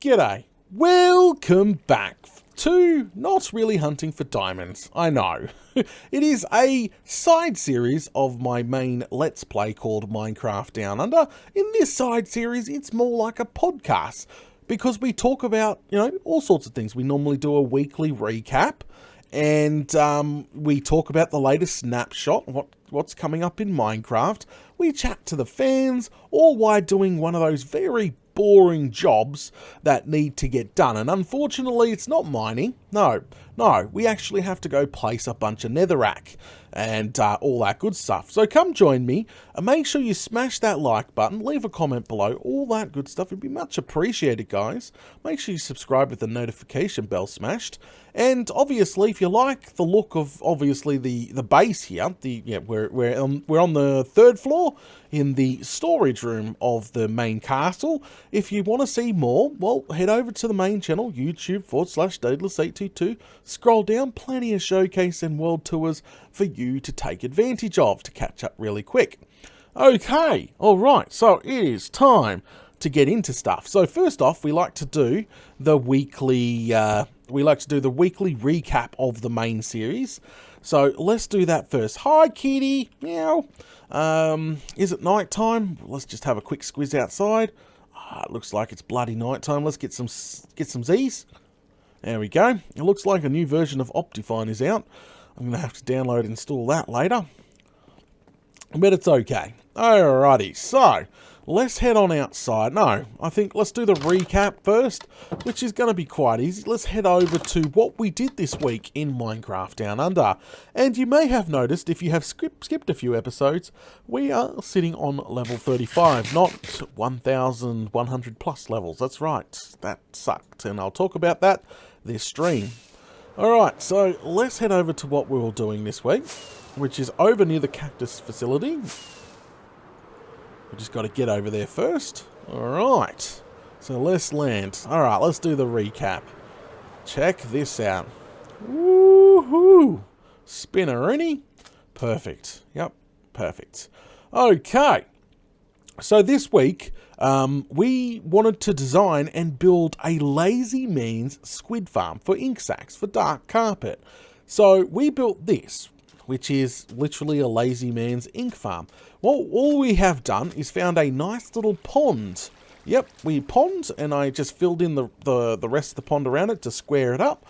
G'day. Welcome back to Not Really Hunting for Diamonds. I know. It is a side series of my main Let's Play called Minecraft Down Under. In this side series, it's more like a podcast because we talk about, all sorts of things. We normally do a weekly recap and we talk about the latest snapshot, what's coming up in Minecraft. We chat to the fans, all while doing one of those very boring jobs that need to get done. And unfortunately, it's not mining. No, we actually have to go place a bunch of netherrack and all that good stuff. So come join me and make sure you smash that like button, leave a comment below, all that good stuff. It'd be much appreciated, guys. Make sure you subscribe with the notification bell smashed. And obviously, if you like the look of obviously the base here, we're on the third floor in the storage room of the main castle. If you want to see more, well, head over to the main channel, YouTube.com/Daedalus822. Scroll down, plenty of showcase and world tours for you to take advantage of to catch up really quick. Okay, all right, so it is time to get into stuff. So first off, we like to do the weekly recap of the main series. So let's do that first. Hi, kitty. Meow. Is it night time? Let's just have a quick squiz outside. It looks like it's bloody night time. Let's get some Z's. There we go. It looks like a new version of Optifine is out. I'm going to have to download and install that later. But it's okay. Alrighty, so let's head on outside. No, I think let's do the recap first, which is going to be quite easy. Let's head over to what we did this week in Minecraft Down Under. And you may have noticed, if you have skipped a few episodes, we are sitting on level 35, not 1,100 plus levels. That's right, that sucked, and I'll talk about that this stream. Alright, so let's head over to what we were doing this week, which is over near the cactus facility. We just got to get over there first. Alright, so let's land. Alright, let's do the recap. Check this out. Woohoo! Spinnerini. Perfect. Yep, perfect. Okay, so this week we wanted to design and build a lazy means squid farm for ink sacs, for dark carpet. So we built this, which is literally a lazy man's ink farm. Well, all we have done is found a nice little pond. Yep, we pond, and I just filled in the rest of the pond around it to square it up.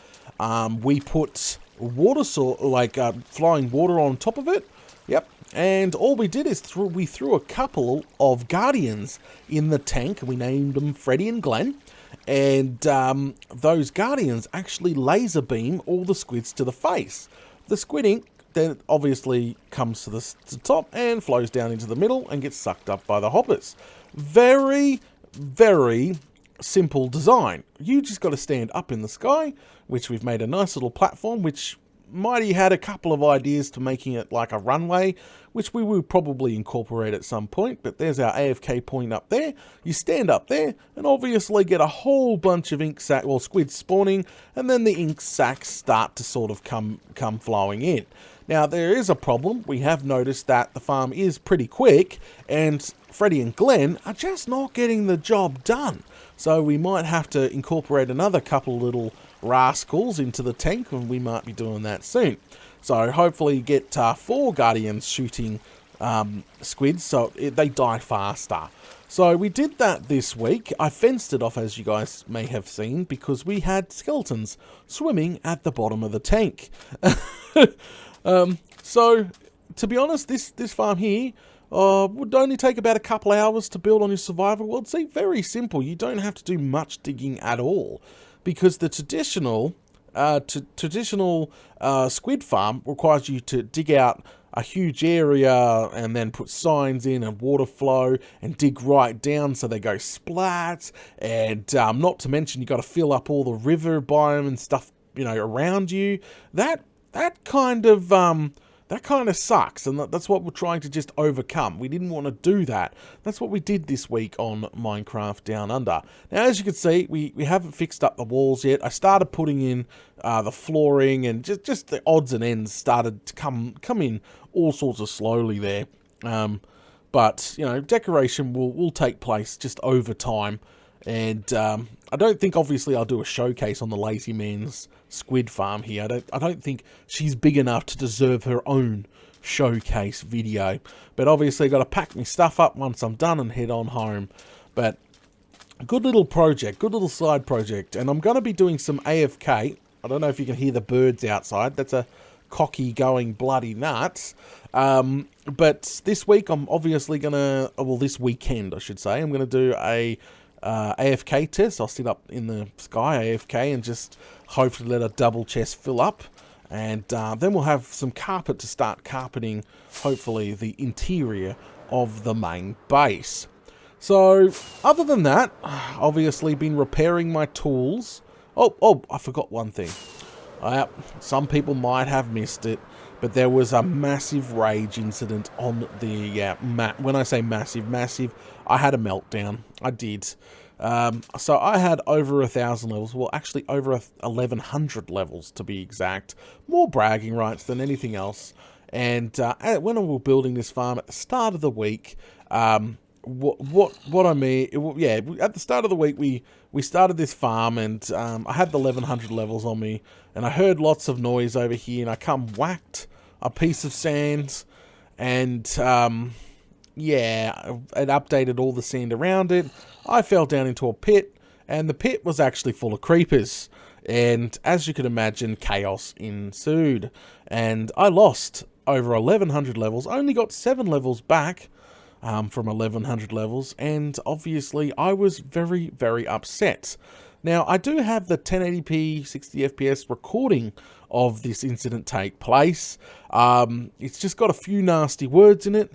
We put water flowing water on top of it. Yep, and all we did is we threw a couple of guardians in the tank. We named them Freddy and Glenn. And those guardians actually laser beam all the squids to the face. The squid ink then obviously comes to the top and flows down into the middle and gets sucked up by the hoppers. Very, very simple design. You just got to stand up in the sky, which we've made a nice little platform, which Mighty had a couple of ideas to making it like a runway, which we will probably incorporate at some point, but there's our AFK point up there. You stand up there and obviously get a whole bunch of squids spawning, and then the ink sacs start to sort of come flowing in. Now, there is a problem. We have noticed that the farm is pretty quick, and Freddy and Glenn are just not getting the job done. So we might have to incorporate another couple little rascals into the tank, and we might be doing that soon. So hopefully get 4 guardians shooting squids so they die faster. So we did that this week. I fenced it off, as you guys may have seen, because we had skeletons swimming at the bottom of the tank. So to be honest, this farm here would only take about a couple hours to build on your survival world. See, very simple. You don't have to do much digging at all, because the traditional squid farm requires you to dig out a huge area and then put signs in and water flow and dig right down so they go splat, and not to mention you got to fill up all the river biome and stuff around you. That kind of sucks, and that's what we're trying to just overcome. We didn't want to do that. That's what we did this week on Minecraft Down Under. Now, as you can see, we haven't fixed up the walls yet. I started putting in the flooring, and just the odds and ends started to come in all sorts of slowly there. But decoration will take place just over time. And I don't think, obviously, I'll do a showcase on the Lazy Man's squid farm here. I don't think she's big enough to deserve her own showcase video. But obviously, got to pack my stuff up once I'm done and head on home. But good little project, good little side project. And I'm going to be doing some AFK. I don't know if you can hear the birds outside. That's a cocky going bloody nuts. But this week, I'm obviously going to, well, this weekend, I should say, I'm going to do a AFK test. I'll sit up in the sky AFK and just hopefully let a double chest fill up. And then we'll have some carpet to start carpeting, hopefully, the interior of the main base. So, other than that, obviously been repairing my tools. Oh, I forgot one thing. Some people might have missed it, but there was a massive rage incident on the when I say massive, I had a meltdown. I did. So I had over 1,000 levels. Well, actually over 1,100 levels to be exact. More bragging rights than anything else. And when we were building this farm at the start of the week, what I mean, at the start of the week we started this farm, and I had the 1,100 levels on me, and I heard lots of noise over here, and I whacked a piece of sand, and it updated all the sand around it. I fell down into a pit, and the pit was actually full of creepers, and as you can imagine, chaos ensued, and I lost over 1,100 levels, only got 7 levels back from 1,100 levels, and obviously I was very, very upset. Now, I do have the 1080p 60 FPS recording of this incident take place. It's just got a few nasty words in it.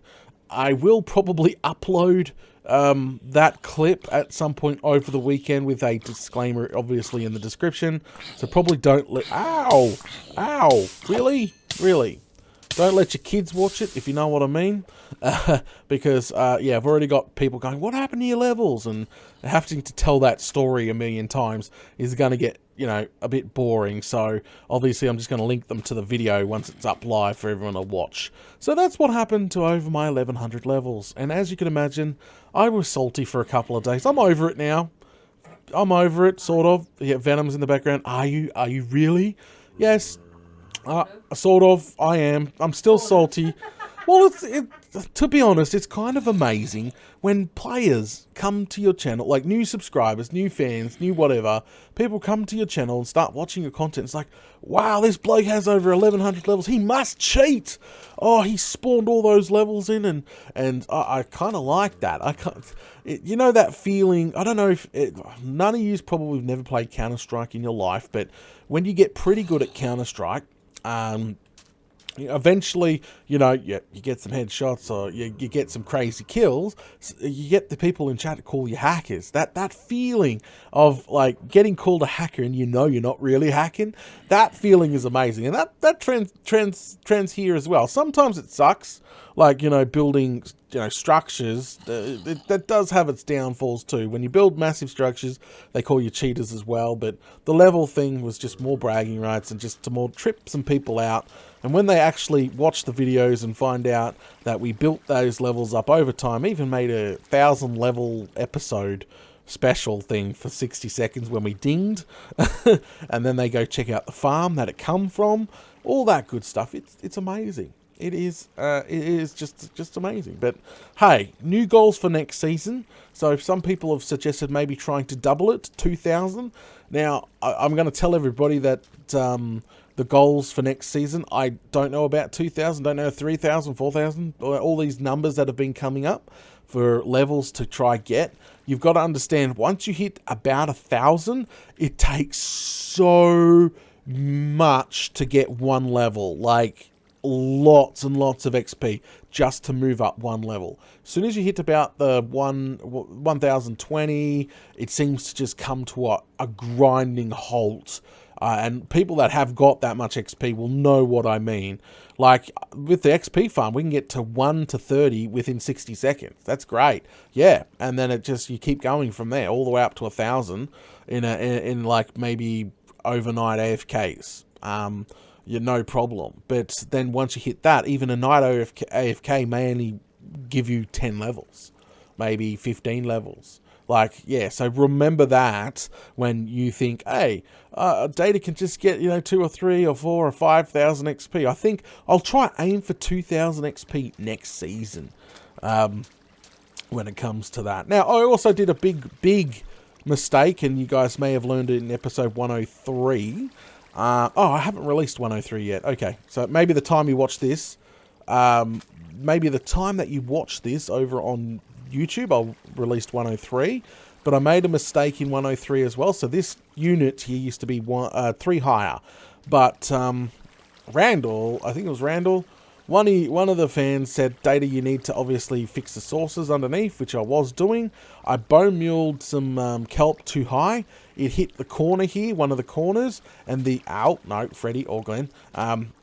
I will probably upload that clip at some point over the weekend with a disclaimer, obviously, in the description. So probably don't let... Ow! Really? Don't let your kids watch it, if you know what I mean. Because, I've already got people going, what happened to your levels? And having to tell that story a million times is going to get, a bit boring. So, obviously, I'm just going to link them to the video once it's up live for everyone to watch. So, that's what happened to over my 1,100 levels. And as you can imagine, I was salty for a couple of days. I'm over it now. I'm over it, sort of. Yeah, Venom's in the background. Are you really? Yes. Sort of. I am. I'm still salty. Well, to be honest, it's kind of amazing when players come to your channel, like new subscribers, new fans, new whatever, people come to your channel and start watching your content. It's like, wow, this bloke has over 1,100 levels. He must cheat. Oh, he spawned all those levels in, and I kind of like that. That feeling. I don't know if none of you's probably never played Counter-Strike in your life, but when you get pretty good at Counter-Strike, eventually, you get some headshots, or you get some crazy kills. You get the people in chat to call you hackers. That feeling of like getting called a hacker and you're not really hacking. That feeling is amazing, and that trends here as well. Sometimes it sucks, like building structures. That does have its downfalls too. When you build massive structures, they call you cheaters as well. But the level thing was just more bragging rights and just to more trip some people out. And when they actually watch the videos and find out that we built those levels up over time, even made a 1,000 level episode special thing for 60 seconds when we dinged, and then they go check out the farm that it come from, all that good stuff. It's amazing. It is just amazing. But hey, new goals for next season. So some people have suggested maybe trying to double it to 2,000. Now I'm going to tell everybody that the goals for next season, I don't know about 2,000, don't know 3,000, 4,000, all these numbers that have been coming up for levels to try get. You've got to understand, once you hit about 1,000, it takes so much to get one level, like lots and lots of XP just to move up one level. As soon as you hit about the 1,020, it seems to just come to a grinding halt. And people that have got that much XP will know what I mean. Like, with the XP farm, we can get to 1 to 30 within 60 seconds. That's great. Yeah. And then you keep going from there, all the way up to 1,000 in like maybe overnight AFKs. No problem. But then once you hit that, even a night AFK may only give you 10 levels, maybe 15 levels. Like, yeah, so remember that when you think, hey, Data can just get, 2 or 3 or 4 or 5,000 XP. I think I'll try aim for 2,000 XP next season when it comes to that. Now, I also did a big mistake, and you guys may have learned it in episode 103. I haven't released 103 yet. Okay, so maybe the time you watch this, maybe the time that you watch this over on YouTube, I'll released 103, but I made a mistake in 103 as well. So this unit here used to be 3 higher, but Randall, I think it was Randall, one of the fans said, Data, you need to obviously fix the sources underneath, which I was doing. I bone muled some kelp too high. It hit the corner here, one of the corners, and Freddie or Glenn,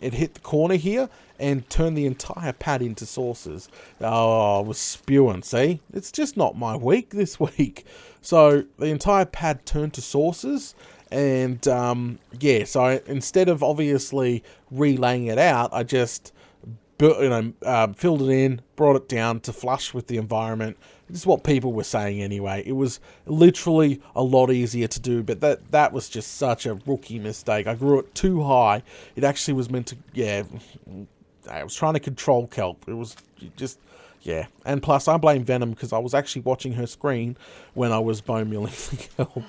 it hit the corner here and turned the entire pad into saucers. Oh, I was spewing, see? It's just not my week this week. So the entire pad turned to saucers, and yeah, so instead of obviously relaying it out, I just filled it in, brought it down to flush with the environment. This is what people were saying anyway. It was literally a lot easier to do, but that was just such a rookie mistake. I grew it too high. It actually was meant to, yeah, I was trying to control kelp. It was just, yeah. And plus, I blame Venom because I was actually watching her screen when I was bone milling the kelp.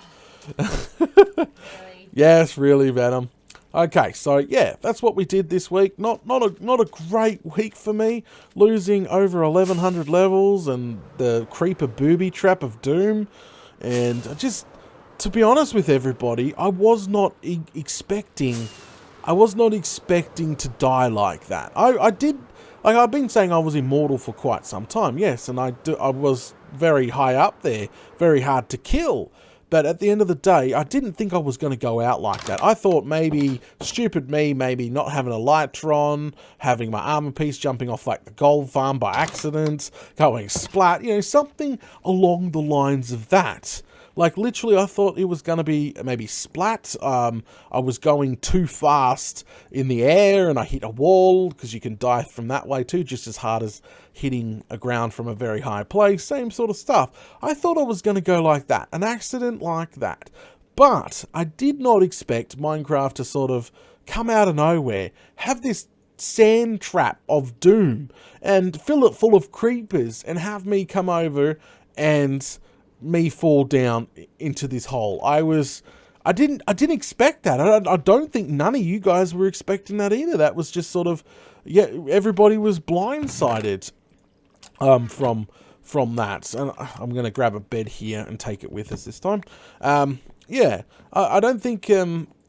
Really? Yes, really, Venom. Okay, so yeah, that's what we did this week. Not a great week for me, losing over 1,100 levels and the creeper booby trap of doom, and just to be honest with everybody, I was not expecting to die like that. I did, like I've been saying, I was immortal for quite some time, yes, and I was very high up there, very hard to kill. But at the end of the day, I didn't think I was going to go out like that. I thought maybe, stupid me, maybe not having a Lytron, having my armor piece jumping off like the gold farm by accident, going splat, something along the lines of that. Like, literally, I thought it was going to be maybe splat. I was going too fast in the air, and I hit a wall, because you can die from that way too, just as hard as hitting a ground from a very high place. Same sort of stuff. I thought I was going to go like that. An accident like that. But I did not expect Minecraft to sort of come out of nowhere, have this sand trap of doom, and fill it full of creepers, and have me come over and me fall down into this hole. I didn't expect that. I don't think none of you guys were expecting that either. That was just sort of, yeah, everybody was blindsided from that. And I'm going to grab a bed here and take it with us this time. Yeah, I don't think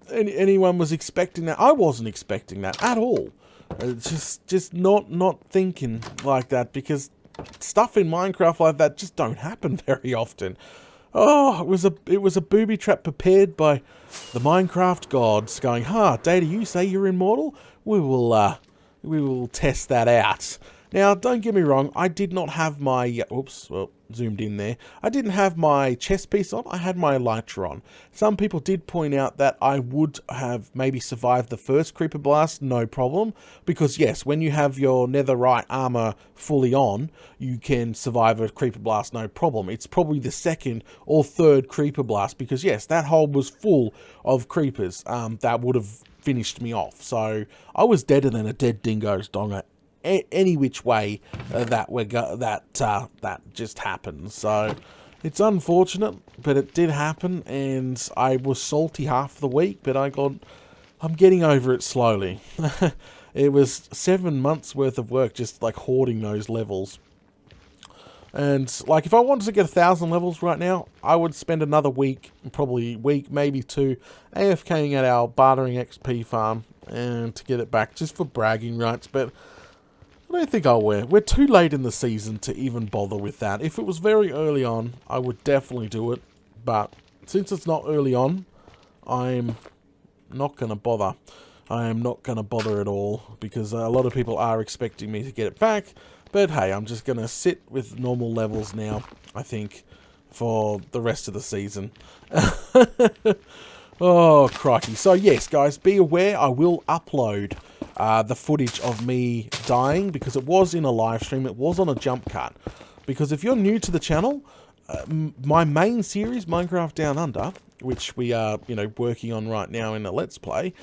anyone was expecting that. I wasn't expecting that at all. Just not thinking like that, because stuff in Minecraft like that just don't happen very often. Oh, it was a booby trap prepared by the Minecraft gods, going, Data, you say you're immortal? We will test that out. Now, don't get me wrong, I did not have my, zoomed in there. I didn't have my chest piece on, I had my elytra on. Some people did point out that I would have maybe survived the first creeper blast, no problem. Because yes, when you have your netherite armor fully on, you can survive a creeper blast, no problem. It's probably the second or third creeper blast, because yes, that hole was full of creepers that would have finished me off. So I was deader than a dead dingo's donger any which way that just happened. So it's unfortunate, but it did happen, and I was salty half the week, but I'm getting over it slowly. It was 7 months worth of work just like hoarding those levels. And like, if I wanted to get 1,000 levels right now, I would spend another week, probably week, maybe 2, AFKing at our bartering XP farm and to get it back, just for bragging rights. But I don't think I'll we're too late in the season to even bother with that. If it was very early on, I would definitely do it. But since it's not early on, I'm not going to bother. I am not going to bother at all, because a lot of people are expecting me to get it back. But hey, I'm just going to sit with normal levels now, I think, for the rest of the season. Oh, crikey. So yes, guys, be aware, I will upload the footage of me dying, because it was in a live stream, it was on a jump cut. Because if you're new to the channel, my main series, Minecraft Down Under, which we are, working on right now in a Let's Play,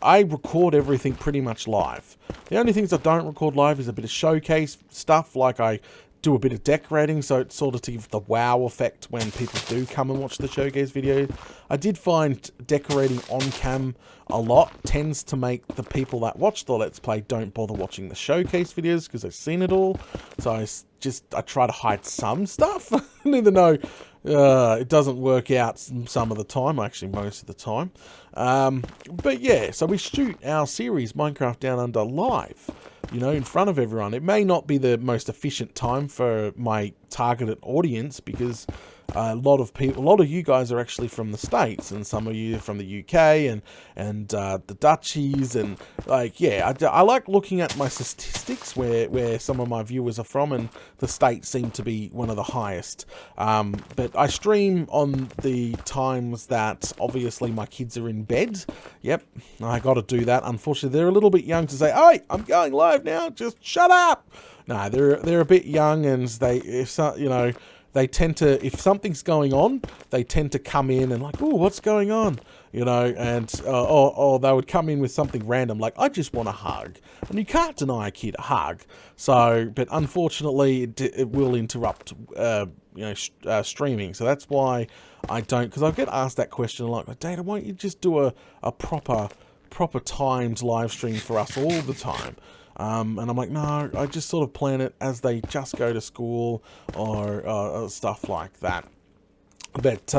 I record everything pretty much live. The only things I don't record live is a bit of showcase stuff, like I do a bit of decorating, so it's sort of to give the wow effect when people do come and watch the showcase video. I did find decorating on cam a lot tends to make the people that watch the Let's Play don't bother watching the showcase videos because they've seen it all. So I try to hide some stuff, even though it doesn't work out some of the time, actually most of the time. But yeah, so we shoot our series Minecraft Down Under live, in front of everyone. It may not be the most efficient time for my targeted audience because a lot of you guys are actually from the States, and some of you are from the UK and the Dutchies, and I like looking at my statistics where some of my viewers are from, and the States seem to be one of the highest. But I stream on the times that obviously my kids are in bed. Yep, I got to do that. Unfortunately, they're a little bit young to say, "Hey, I'm going live now. Just shut up." No, they're a bit young, and they tend to, if something's going on, they tend to come in and like, "Oh, what's going on?" And or they would come in with something random like, "I just want a hug," and you can't deny a kid a hug. So, but unfortunately, it will interrupt, streaming. So that's why I don't, because I get asked that question a lot. Like, "Data, why don't you just do a proper timed live stream for us all the time?" And I'm like, no, I just sort of plan it as they just go to school or stuff like that. But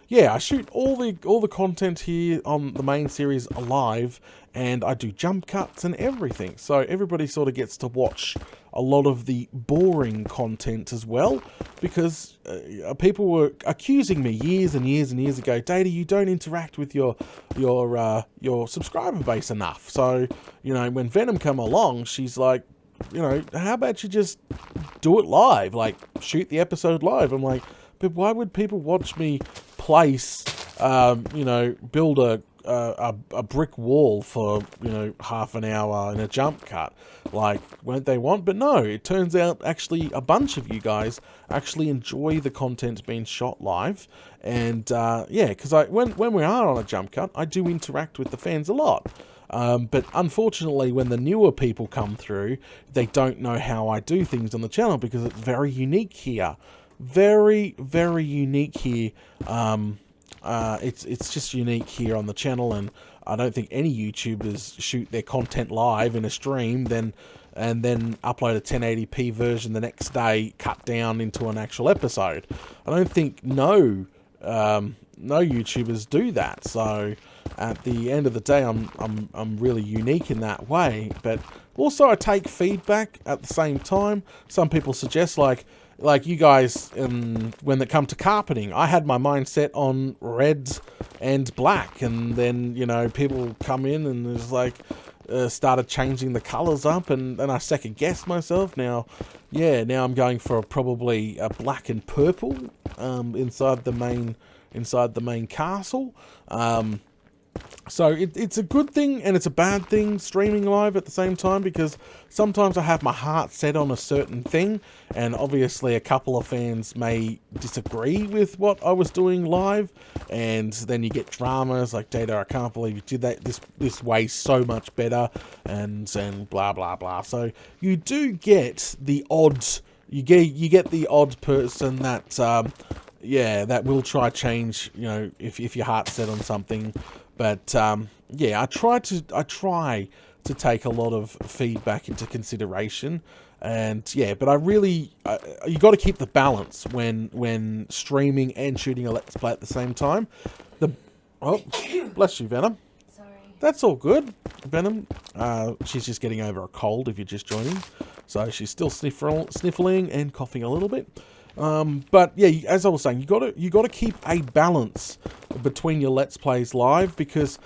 yeah, I shoot all the content here on the main series live, and I do jump cuts and everything. So everybody sort of gets to watch a lot of the boring content as well, because people were accusing me years and years and years ago, "Data, you don't interact with your subscriber base enough." So when Venom come along, she's like, "How about you just do it live, like shoot the episode live?" I'm like, but why would people watch me place, build a brick wall for, half an hour in a jump cut? Like, won't they want? But no, it turns out actually a bunch of you guys actually enjoy the content being shot live. And yeah, because when we are on a jump cut, I do interact with the fans a lot. But unfortunately, when the newer people come through, they don't know how I do things on the channel because it's very unique here. Very, very unique here. It's just unique here on the channel, and I don't think any YouTubers shoot their content live in a stream, and then upload a 1080p version the next day, cut down into an actual episode. I don't think no YouTubers do that. So at the end of the day, I'm really unique in that way. But also I take feedback at the same time. Some people suggest like you guys, when it come to carpeting, I had my mind set on red and black, and then people come in and it's like started changing the colors up, and then I second guessed myself. Now I'm going for probably a black and purple inside the main castle. So it's a good thing and it's a bad thing streaming live at the same time, because sometimes I have my heart set on a certain thing, and obviously a couple of fans may disagree with what I was doing live, and then you get dramas like, "Data, I can't believe you did that this way so much better," and blah blah blah. So you do get the odd the odd person that that will try change, if your heart's set on something. But yeah, I try to take a lot of feedback into consideration, and yeah, but I really you got to keep the balance when streaming and shooting a Let's Play at the same time. Bless you, Venom. Sorry. That's all good, Venom. She's just getting over a cold if you're just joining, so she's still sniffling and coughing a little bit. But yeah, as I was saying, you got to keep a balance between your Let's Plays live, because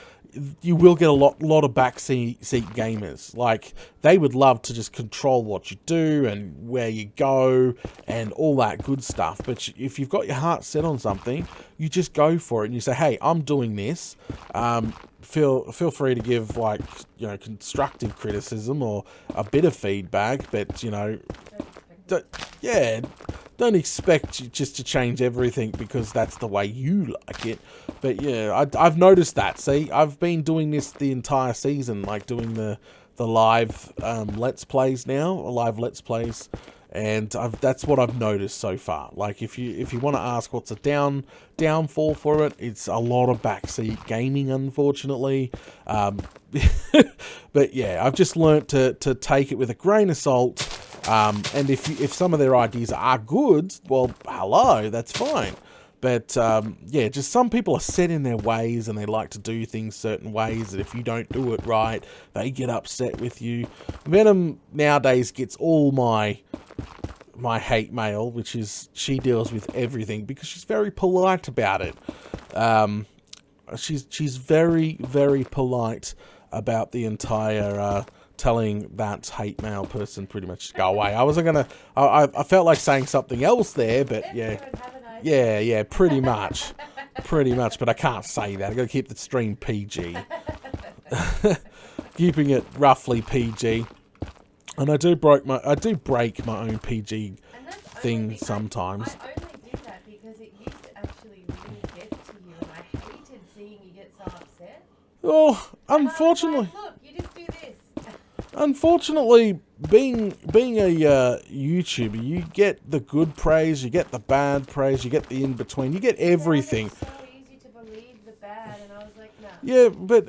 you will get a lot of backseat gamers. Like, they would love to just control what you do and where you go and all that good stuff. But if you've got your heart set on something, you just go for it and you say, "Hey, I'm doing this." Feel free to give constructive criticism or a bit of feedback, but don't expect you just to change everything because that's the way you like it. But yeah, I've noticed that. See, I've been doing this the entire season, like doing the live Let's Plays now, live Let's Plays. And that's what I've noticed so far. Like, if you want to ask what's a downfall for it, it's a lot of backseat gaming, unfortunately. But yeah, I've just learnt to take it with a grain of salt. And if some of their ideas are good, well, hello, that's fine. But yeah, just some people are set in their ways and they like to do things certain ways. And if you don't do it right, they get upset with you. Venom nowadays gets all my hate mail, which is she deals with everything because she's very polite about it. She's very, very polite about the entire telling that hate mail person pretty much to go away. I wasn't gonna. I felt like saying something else there, but yeah. Yeah, pretty much. But I can't say that. I've got to keep the stream PG. Keeping it roughly PG. And I do break my own PG thing sometimes. I only do that because it used to actually really get to you, and I hated seeing you get so upset. Oh, unfortunately. Like, look, you just do this. Unfortunately, being a YouTuber, you get the good praise, you get the bad praise, you get the in between, you get everything. It's so easy to believe the bad, and I was like, no. Yeah, but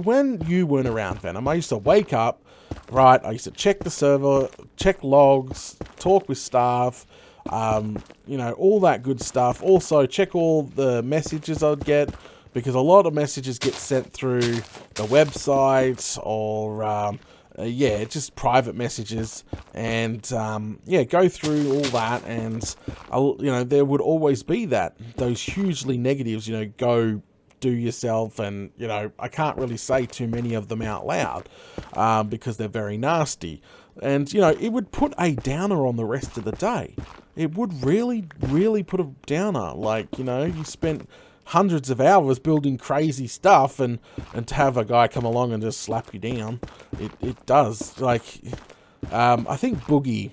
when you weren't around, Venom, I used to wake up, right? I used to check the server, check logs, talk with staff, you know, all that good stuff. Also, check all the messages I'd get. Because a lot of messages get sent through the website or, yeah, just private messages. And, yeah, go through all that. And, you know, there would always be those hugely negatives, you know, go do yourself. And, you know, I can't really say too many of them out loud because they're very nasty. And, you know, it would put a downer on the rest of the day. It would really, really put a downer. Like, you know, you spent hundreds of hours building crazy stuff, and to have a guy come along and just slap you down, it does. Like, I think Boogie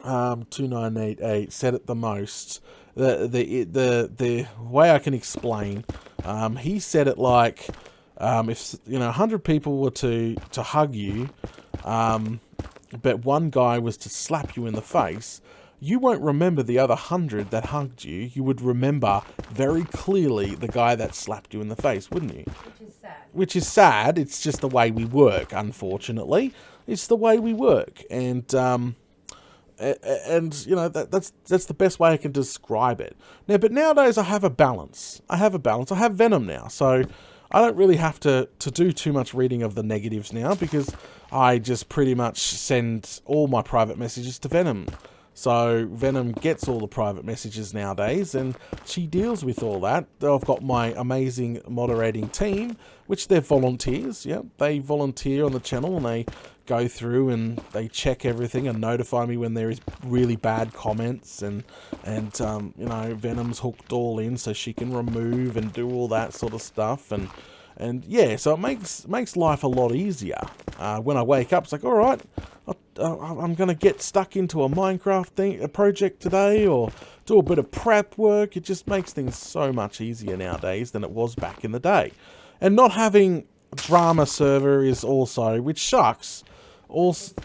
2988 said it the most. The way I can explain, he said it like, if you know 100 people were to hug you, but one guy was to slap you in the face, you won't remember the other 100 that hugged you. You would remember very clearly the guy that slapped you in the face, wouldn't you? Which is sad. Which is sad. It's just the way we work, unfortunately. It's the way we work. And you know, that's the best way I can describe it. Now, but nowadays I have a balance. I have Venom now. So I don't really have to do too much reading of the negatives now because I just pretty much send all my private messages to Venom. So Venom gets all the private messages nowadays, and she deals with all that. I've got my amazing moderating team, which they're volunteers. Yeah, they volunteer on the channel, and they go through and they check everything and notify me when there is really bad comments, and you know, Venom's hooked all in, so she can remove and do all that sort of stuff, and yeah, so it makes life a lot easier. When I wake up, it's like, all right, I'm going to get stuck into a Minecraft project today, or do a bit of prep work. It just makes things so much easier nowadays than it was back in the day. And not having drama server is also, which sucks. Also,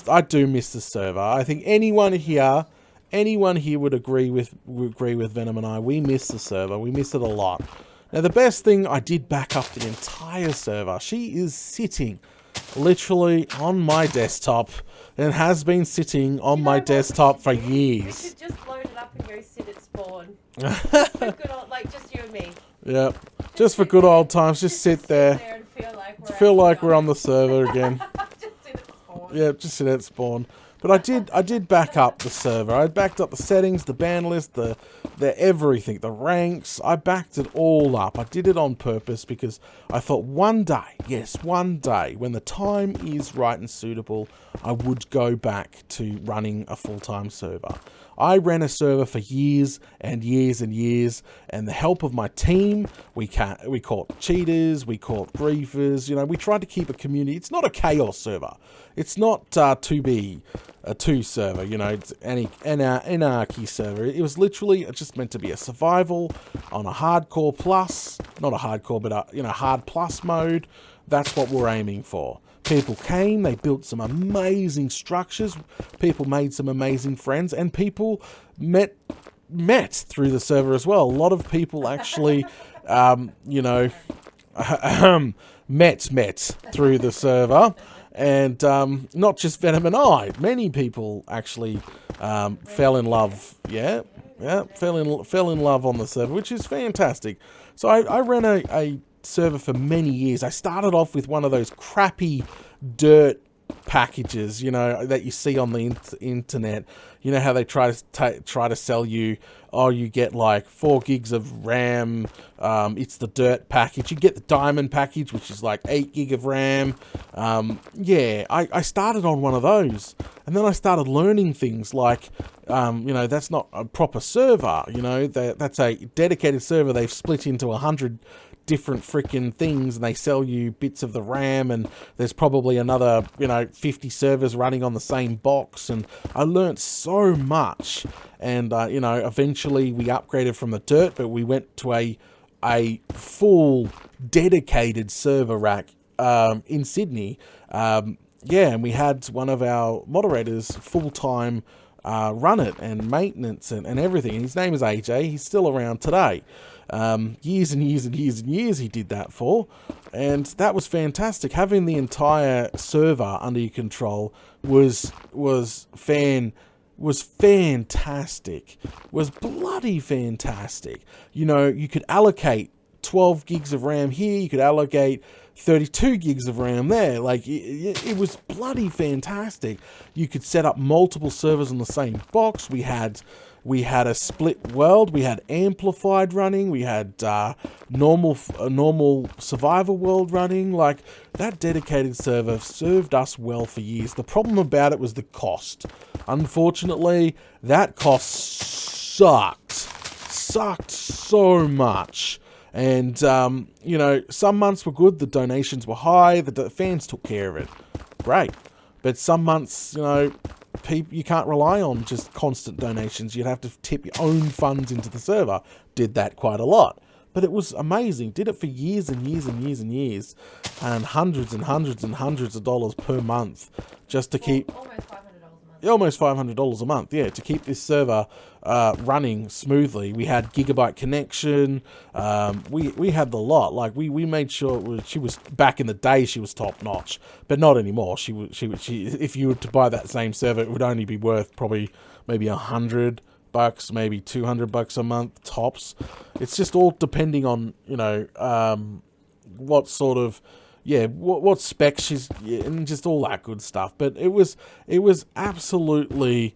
I do miss the server. I think anyone here would agree with Venom and I. We miss the server. We miss it a lot. Now, the best thing, I did back up the entire server. She is sitting literally on my desktop and has been sitting on my desktop for years. We should just load it up and go sit at spawn. For good old, like just you and me. Yeah, just for good old times. Just sit there and feel like we're on the server again. Just sit at spawn. Yeah, just sit at spawn. But I did back up the server. I backed up the settings, the ban list, the everything, the ranks. I backed it all up. I did it on purpose because I thought one day, yes, one day, when the time is right and suitable, I would go back to running a full-time server. I ran a server for years and years and years, and the help of my team, we caught cheaters, we caught griefers, you know, we tried to keep a community. It's not a chaos server. It's not to be a 2 server, you know, it's any anarchy server. It was literally just meant to be a survival on a hardcore plus, not a hardcore, but a, you know, hard plus mode. That's what we're aiming for. People came, they built some amazing structures, people made some amazing friends, and people met through the server as well. A lot of people actually, you know, met through the server. And not just Venom and I. Many people actually fell in love. Yeah, fell in love on the server, which is fantastic. So I ran a server for many years. I started off with one of those crappy dirt packages, you know, that you see on the internet. You know how they try to sell you, oh, you get like 4 gigs of RAM. It's the dirt package. You get the diamond package, which is like 8 gig of RAM. Yeah, I started on one of those, and then I started learning things like, you know, that's not a proper server. You know, that's a dedicated server. They've split into 100 different freaking things, and they sell you bits of the RAM, and there's probably another, you know, 50 servers running on the same box. And I learned so much, and you know, eventually we upgraded from the dirt, but we went to a full dedicated server rack in Sydney. Yeah, and we had one of our moderators full-time run it, and maintenance and everything, and his name is AJ. He's still around today. Years and years and years and years he did that for, and that was fantastic. Having the entire server under your control was fantastic. Was bloody fantastic. You know, you could allocate 12 gigs of RAM here, you could allocate 32 gigs of RAM there. Like, it was bloody fantastic. You could set up multiple servers on the same box. We had a split world, we had amplified running, we had normal survival world running. Like, that dedicated server served us well for years. The problem about it was the cost. Unfortunately, that cost sucked so much. And, you know, some months were good, the donations were high, the fans took care of it. Great. But some months, you know, you can't rely on just constant donations. You'd have to tip your own funds into the server. Did that quite a lot. But it was amazing. Did it for years and years and years and years. And hundreds and hundreds and hundreds of dollars per month just to keep... Almost $500 a month, yeah, to keep this server running smoothly. We had gigabyte connection. We had the lot. Like, we made sure she was, back in the day, she was top notch, but not anymore. She if you were to buy that same server, it would only be worth probably maybe $100, maybe $200 a month tops. It's just all depending on, you know, what sort of, yeah, what specs she's, yeah, and just all that good stuff. But it was absolutely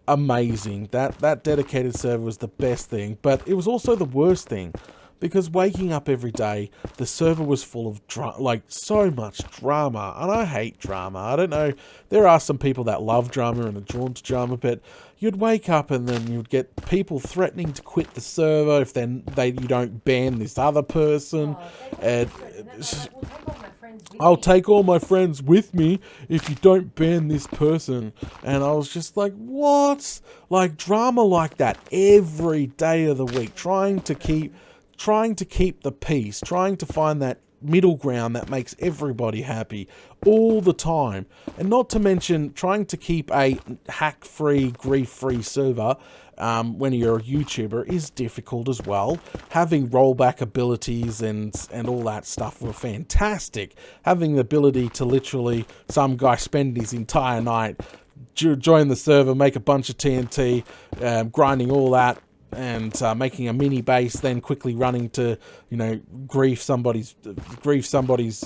amazing. That dedicated server was the best thing, but it was also the worst thing, because waking up every day, the server was full of so much drama, and I hate drama. I don't know, there are some people that love drama and are drawn to drama, but you'd wake up and then you'd get people threatening to quit the server if you don't ban this other person. And I'll take all my friends with me if you don't ban this person. And I was just like, what? Like, drama like that every day of the week, trying to keep the peace, trying to find that middle ground that makes everybody happy all the time. And not to mention trying to keep a hack-free, grief-free server when you're a YouTuber is difficult as well. Having rollback abilities and all that stuff were fantastic. Having the ability to literally, some guy spend his entire night, join the server, make a bunch of TNT, grinding all that, and making a mini base, then quickly running to, you know, grief somebody's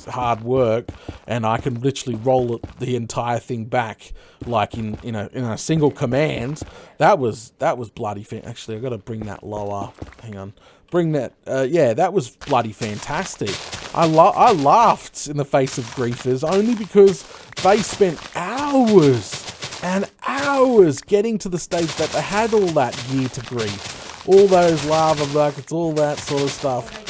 hard work, and I can literally roll the entire thing back like in a single command. That was bloody actually, I got to bring that lower. Hang on, bring that. Yeah, that was bloody fantastic. I laughed in the face of griefers only because they spent hours and hours getting to the stage that they had all that gear to grief, all those lava buckets, all that sort of stuff.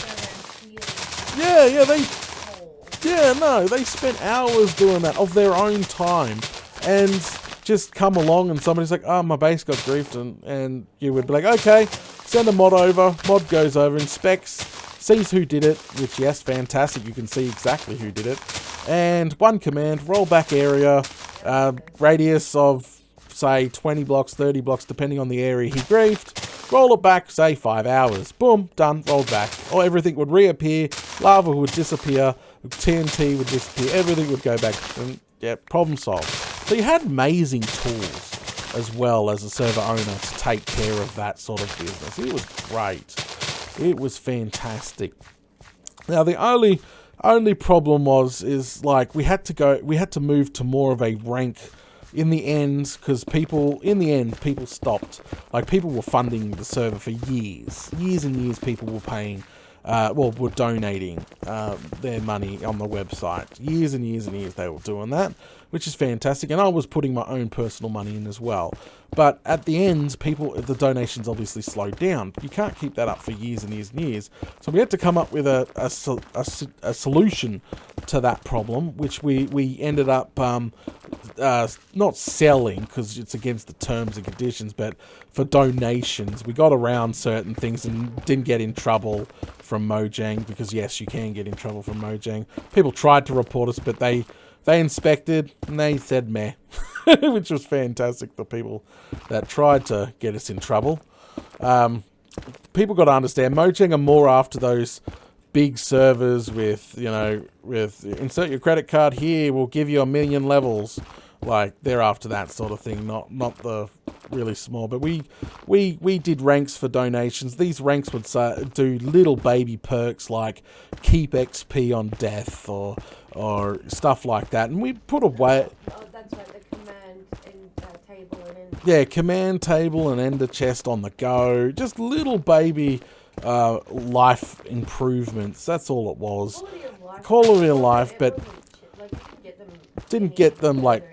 They spent hours doing that of their own time, and just come along and somebody's like, oh, my base got griefed, and you would be like, okay, send a mod over. Mod goes over, inspects, sees who did it, which, yes, fantastic. You can see exactly who did it. And one command, rollback area, radius of, say, 20 blocks, 30 blocks, depending on the area he griefed. Roll it back, say, 5 hours. Boom, done, rolled back. Or everything would reappear, lava would disappear, TNT would disappear, everything would go back. And, yeah, problem solved. So you had amazing tools as well as a server owner to take care of that sort of business. It was great. It was fantastic. Now, the only problem is like we had to move to more of a rank in the end, because people stopped. Like, people were funding the server for years and years. People were paying, were donating their money on the website. Years and years and years they were doing that, which is fantastic. And I was putting my own personal money in as well. But at the end, the donations obviously slowed down. You can't keep that up for years and years and years. So we had to come up with a solution to that problem, which we ended up not selling, because it's against the terms and conditions, but for donations. We got around certain things and didn't get in trouble from Mojang, because yes, you can get in trouble from Mojang. People tried to report us, but they inspected and they said meh, which was fantastic. The people that tried to get us in trouble. People got to understand, Mojang are more after those big servers with insert your credit card here, we'll give you 1 million levels. Like, they're after that sort of thing, not the really small. But we did ranks for donations. These ranks would do little baby perks like keep XP on death or stuff like that. And we put away... Oh, that's right, the command and table and ender. Yeah, command table and ender chest on the go. Just little baby life improvements. That's all it was. Quality of life, but didn't get them like...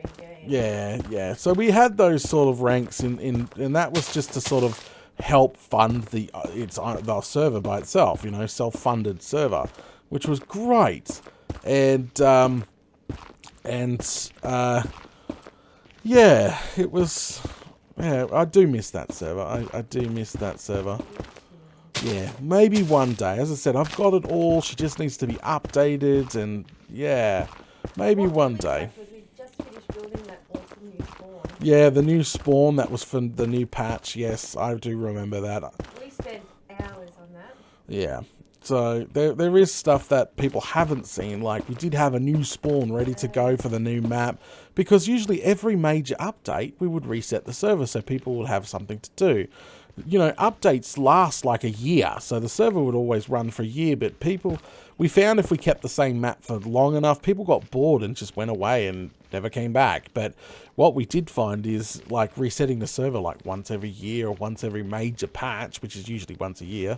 Yeah. So we had those sort of ranks and that was just to sort of help fund the server by itself, self-funded server, which was great. And it was, I do miss that server. I do miss that server. Yeah, maybe one day. As I said, I've got it all. She just needs to be updated, and yeah, maybe one day. Yeah, the new spawn, that was for the new patch. Yes, I do remember that. We spent hours on that. Yeah. So there is stuff that people haven't seen. Like, we did have a new spawn ready to go for the new map, because usually every major update we would reset the server so people would have something to do. Updates last like a year, so the server would always run for a year, but we found if we kept the same map for long enough, people got bored and just went away and never came back. But what we did find is, like, resetting the server like once every year or once every major patch, which is usually once a year,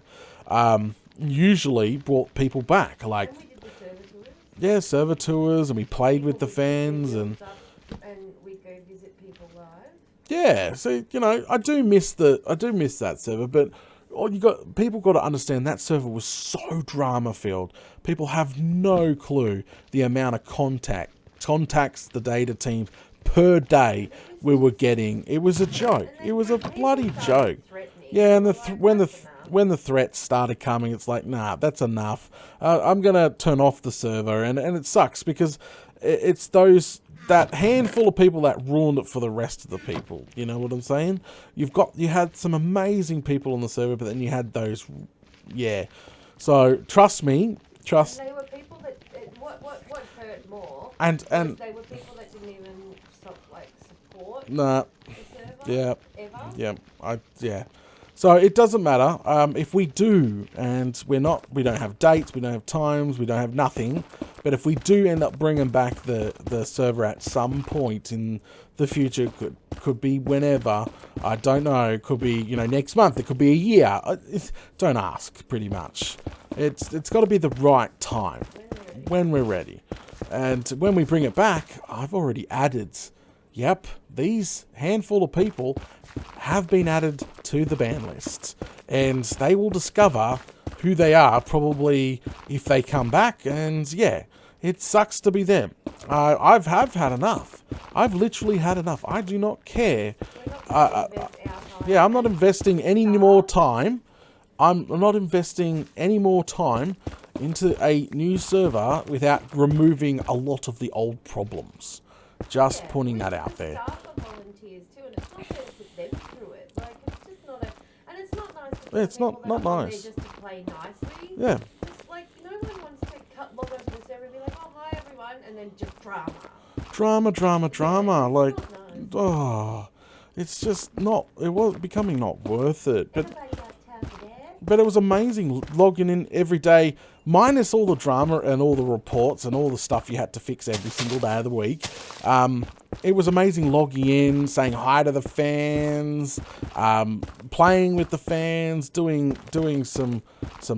usually brought people back. Like, and we did the server tours. Yeah, server tours, and we played with the fans, and we'd go visit people live. Yeah, so I do miss that server, but people got to understand that server was so drama filled. People have no clue the amount of contacts the data teams per day we were getting. It was a joke. It was a bloody joke. Yeah, and when the threats started coming, it's like, nah, that's enough. I'm gonna turn off the server, and it sucks because it's that handful of people that ruined it for the rest of the people. You know what I'm saying? You had some amazing people on the server, but then you had those, yeah. So trust me, And they were people that what hurt more. And they were people that didn't even support nah, the server. yeah, Ever. Yeah. So it doesn't matter if we do, and we don't have dates, we don't have times, we don't have nothing. But if we do end up bringing back the server at some point in the future, could be whenever, I don't know, it could be next month, it could be a year. Don't ask, pretty much. It's got to be the right time when we're ready, and when we bring it back, I've already added. Yep, these handful of people have been added to the ban list, and they will discover who they are probably if they come back, and yeah, it sucks to be them. I've had enough. I've literally had enough. I do not care. We're not going to invest our time. Yeah, I'm not investing any more time. I'm not investing any more time into a new server without removing a lot of the old problems. Just putting that out there. Staff are volunteers too, and it's not fair to put them through it. Like, it's just not and it's not nice to It's not people that are on nice. there just to play nicely. Yeah. It's like, no one wants to log over the server and be like, oh, hi everyone, and then just drama. Drama. Like, It's not nice. oh, it's just not. It was becoming not worth it. But Everybody got tough there. But it was amazing logging in every day, minus all the drama and all the reports and all the stuff you had to fix every single day of the week. It was amazing logging in, saying hi to the fans, playing with the fans, doing some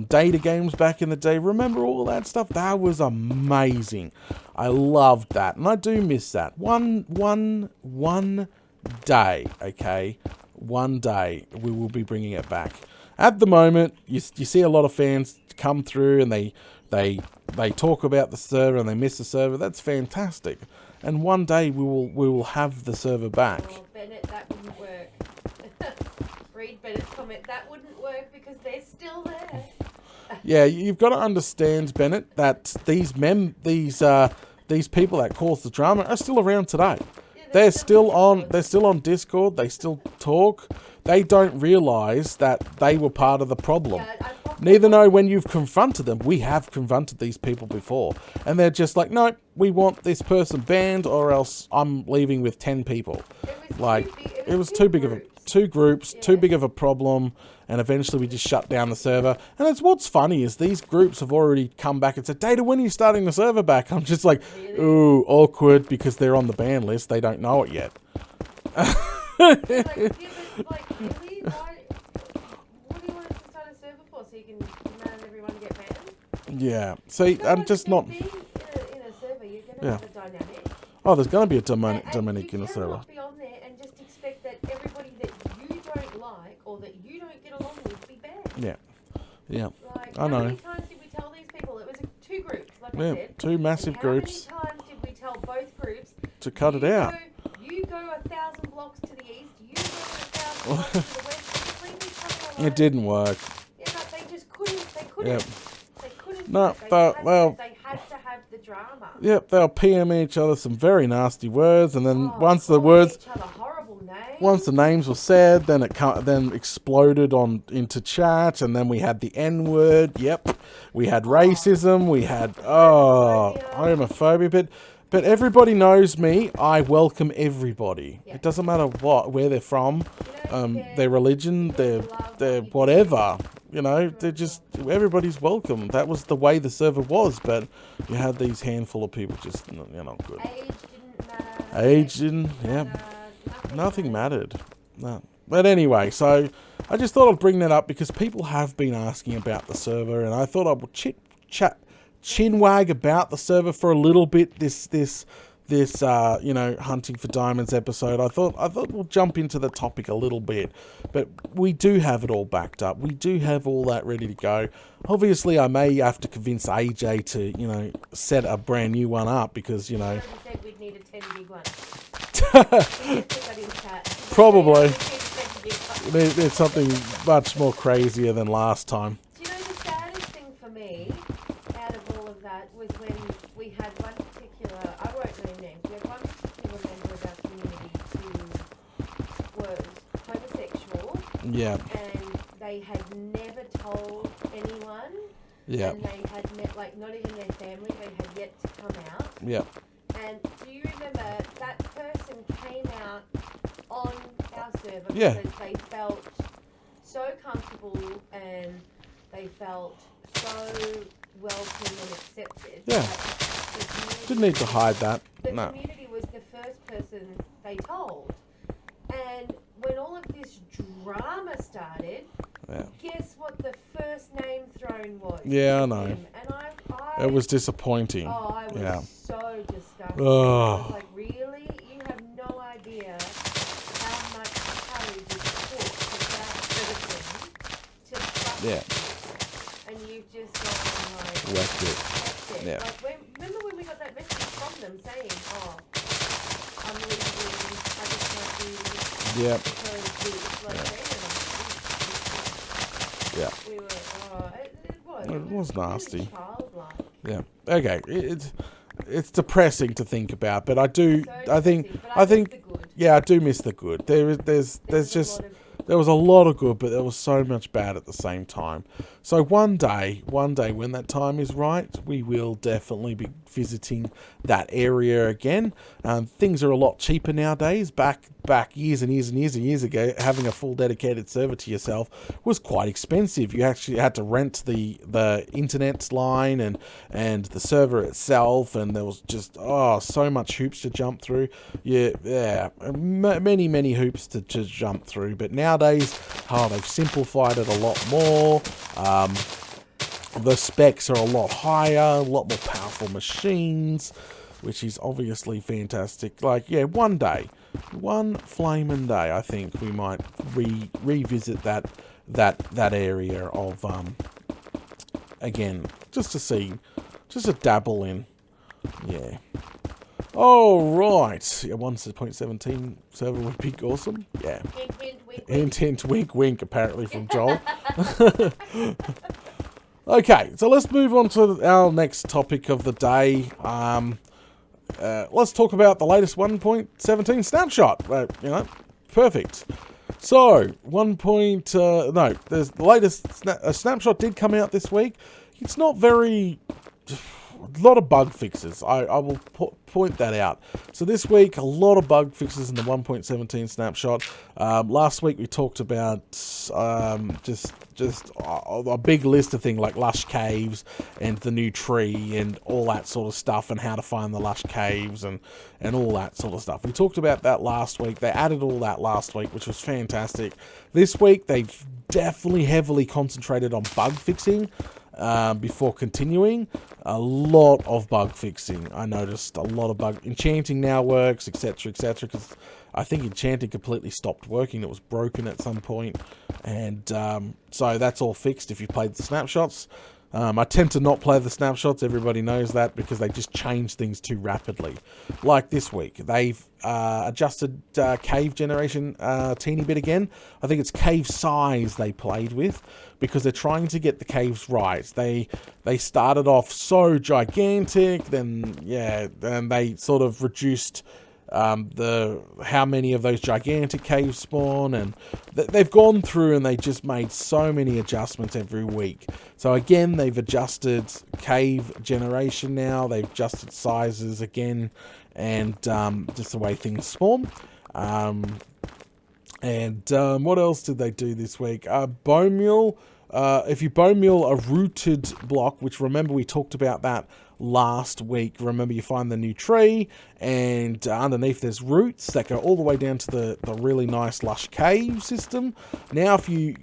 data games back in the day. Remember all that stuff? That was amazing. I loved that, and I do miss that. One day, okay? One day we will be bringing it back. At the moment, you see a lot of fans come through and they talk about the server and they miss the server. That's fantastic. And one day we will have the server back. Oh, Bennett, that wouldn't work. Read Bennett's comment. That wouldn't work because they're still there. Yeah, you've got to understand, Bennett, that these people that cause the drama are still around today. Yeah, They're still on Discord. They still talk. They don't realise that they were part of the problem. Yeah, Neither know when you've confronted them. We have confronted these people before. And they're just like, no, we want this person banned or else I'm leaving with 10 people. It was too big of a... Two groups, too big of a problem, and eventually we just shut down the server. And it's what's funny is these groups have already come back and said, Data, when are you starting the server back? I'm just like, really? Ooh, awkward, because they're on the ban list. They don't know it yet. Really? Why? What do you want us to start a server for? So you can demand everyone get banned? Yeah. See, I'm just not... Being in a server, you're going to have a dynamic. Oh, there's going to be a And Dominic in the server. You cannot be on there and just expect that everybody that you don't like or that you don't get along with be banned. Yeah. Like, I know. How many times did we tell these people? It was two groups, like I said. Two massive groups. How many times did we tell both groups to cut it out? You go 1,000 blocks to the east, you go 1,000 blocks to the west, and leave each other alone. It didn't work. Yeah, but they just couldn't. They couldn't. Yep. They couldn't. No, do it. they had to have the drama. Yep, they'll PM each other some very nasty words, and then once the calling words, each other horrible names. once the names were said, then it then exploded into chat, and then we had the N word. Yep, we had racism. We had homophobia. But everybody knows me. I welcome everybody. Yeah. It doesn't matter where they're from, their religion, their whatever. You know, they're just, everybody's welcome. That was the way the server was, but you had these handful of people just, not good. Age didn't matter. Age didn't, nothing mattered. No. But anyway, so I just thought I'd bring that up because people have been asking about the server, and I thought I would chinwag about the server for a little bit this hunting for diamonds episode. I thought we'll jump into the topic a little bit, but we do have it all backed up. We do have all that ready to go. Obviously, I may have to convince AJ to, set a brand new one up because, We said we'd need a 10 gig one. Probably. There's something much more crazier than last time. Do you know the saddest thing for me out of all of that was when we had one particular, I won't name names, we had one particular member of our community who was homosexual. Yeah. And they had never told anyone. Yeah. And they had not even their family, they had yet to come out. Yeah. And do you remember that person came out on our server Yeah. because they felt so comfortable and they felt so welcome and accepted. Yeah. The community- Didn't need to hide that. The No. community was the first person they told. And when all of this drama started, Yeah. guess what the first name thrown was? Yeah, I know. Him. And It was disappointing. I was so disgusted. Ugh. I was like, really? You have no idea how much courage it took for that person to trust Yeah. you. and you've just gone like... Wrecked it. Wrecked it. Yeah. Like, remember when we got that message from them saying, oh, I'm leaving, I just can't do this Yep. because this, like, Yeah. we were, It was nasty. Really childlike. Yeah. Okay. It's depressing to think about, but I do. So I think. depressing, but I think. miss the good. Yeah, I do miss the good. There's just. There was a lot of good, but there was so much bad at the same time. So one day when that time is right, we will definitely be visiting that area again. Things are a lot cheaper nowadays. Back years and years ago, having a full dedicated server to yourself was quite expensive. You actually had to rent the internet line and the server itself, and there was just so much hoops to jump through. Many hoops to jump through. But nowadays, they've simplified it a lot more. The specs are a lot higher, a lot more powerful machines, which is obviously fantastic. Like, yeah, one flaming day, I think we might revisit that area of again, just to dabble in. Yeah. Oh, right. Yeah, 1.17 server would be awesome. Yeah. Hint, hint, wink, wink. Hint, hint, wink, wink, apparently from Joel. Okay, so let's move on to our next topic of the day. Let's talk about the latest 1.17 snapshot. Perfect. So, there's the latest snapshot did come out this week. It's not very... A lot of bug fixes. I will point that out. So this week, a lot of bug fixes in the 1.17 snapshot. Last week we talked about just a big list of things like lush caves and the new tree and all that sort of stuff, and how to find the lush caves and all that sort of stuff. We talked about that last week. They added all that last week, which was fantastic. This week they've definitely heavily concentrated on bug fixing. Before continuing, a lot of bug fixing. I noticed a lot of bug. Enchanting now works, etc., because I think enchanting completely stopped working. It was broken at some point, and so that's all fixed if you played the snapshots. I tend to not play the snapshots, everybody knows that, because they just change things too rapidly. Like this week, they've adjusted cave generation a teeny bit again. I think it's cave size they played with, because they're trying to get the caves right. They started off so gigantic, then they sort of reduced how many of those gigantic caves spawn, and they've gone through and they just made so many adjustments every week. So again, they've adjusted cave generation now, they've adjusted sizes again, and just the way things spawn. What else did they do this week? Bone meal. If you bone meal a rooted block, which remember we talked about that last week. Remember, you find the new tree, and underneath there's roots that go all the way down to the really nice lush cave system. Now if you